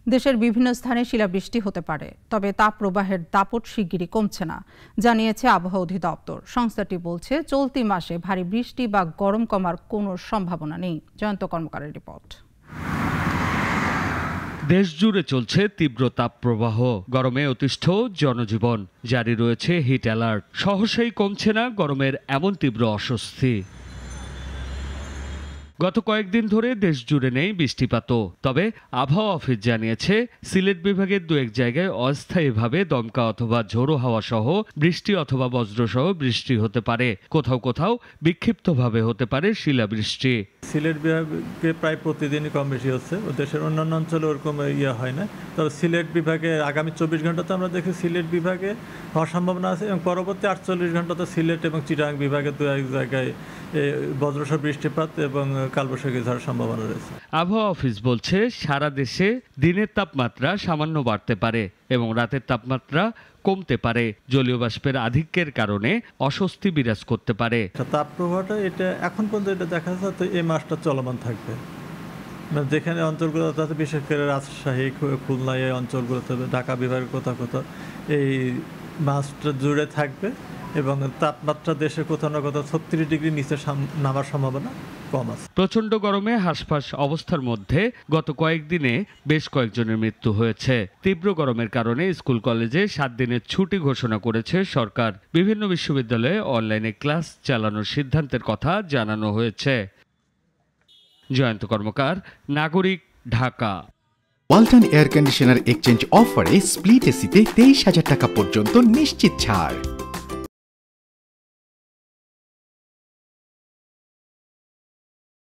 দেশের বিভিন্ন স্থানে শিলাবৃষ্টি হতে পারে, তবে তাপপ্রবাহের দাপট শিগগিরই কমছে না, জানিয়েছে আবহাওয়া অধিদপ্তর। সংস্থাটি বলছে, চলতি মাসে ভারী বৃষ্টি বা গরম কমার কোনো সম্ভাবনা নেই। জয়ন্ত কর্মকারের রিপোর্ট। দেশ জুড়ে চলছে তীব্র তাপপ্রবাহ, গরমে অতিষ্ঠ জনজীবন, জারি রয়েছে হিট অ্যালার্ট। সহসাই কমছে না গরমের এমন তীব্র অস্বস্তি। গত কয়েকদিন ধরে দেশ জুড়ে নেই বৃষ্টিপাতও, তবে আবহাওয়া অফিস জানিয়েছে সিলেট বিভাগের দু এক জায়গায় অস্থায়ীভাবে দমকা অথবা ঝোড়ো হাওয়া সহ বৃষ্টি অথবা বজ্রসহ বৃষ্টি হতে পারে। কোথাও কোথাও বিক্ষিপ্তভাবে হতে পারে শিলাবৃষ্টি। সিলেট বিভাগে প্রায় প্রতিদিনই কম বেশি হচ্ছে, দেশের অন্যান্য অঞ্চলে ওরকম হয় না। তবে সিলেট বিভাগে আগামী 24 ঘন্টাতে আমরা দেখি সিলেট বিভাগে হওয়ার সম্ভাবনা আছে, এবং পরবর্তী 48 ঘন্টাতে সিলেট এবং চিটাগাং বিভাগের দু এক জায়গায় বজ্রসহ বৃষ্টিপাত এবং কালবৈশাখী ঝড়ের সম্ভাবনা রয়েছে। আবহাওয়া অফিস বলছে, সারা দেশে দিনের তাপমাত্রা সামান্য বাড়তে পারে এবং রাতের তাপমাত্রা কমতে পারে। জলীয় বাষ্পের আধিক্যের কারণে অস্বস্তি বিরাজ করতে পারে। তাপপ্রবাহটা এটা এখন পর্যন্ত এটা দেখা যাচ্ছে এই মাসটা চলমান থাকবে, যেখানে অঞ্চলগুলোতে বিশেষ করে রাজশাহী, খুলনা এই অঞ্চলগুলোতে, ঢাকা বিভাগের কোথাও কোথাও এই মাসটা জুড়ে থাকবে, এবং তাপমাত্রা দেশের কোথাও না কোথাও 36 ডিগ্রি নিচে নামার সম্ভাবনা কম আছে। প্রচণ্ড গরমে হাঁসফাঁস অবস্থার মধ্যে গত কয়েকদিনে বেশ কয়েকজনের মৃত্যু হয়েছে। তীব্র গরমের কারণে স্কুল কলেজে 7 দিনের ছুটি ঘোষণা করেছে সরকার। বিভিন্ন বিশ্ববিদ্যালয়ে অনলাইনে ক্লাস চালানোর সিদ্ধান্তের কথা জানানো হয়েছে। জয়ন্ত কর্মকার, নাগরিক, Dhaka. Walton air conditioner exchange অফারে স্প্লিট এসিতে 23,000 টাকা পর্যন্ত নিশ্চিত ছাড়।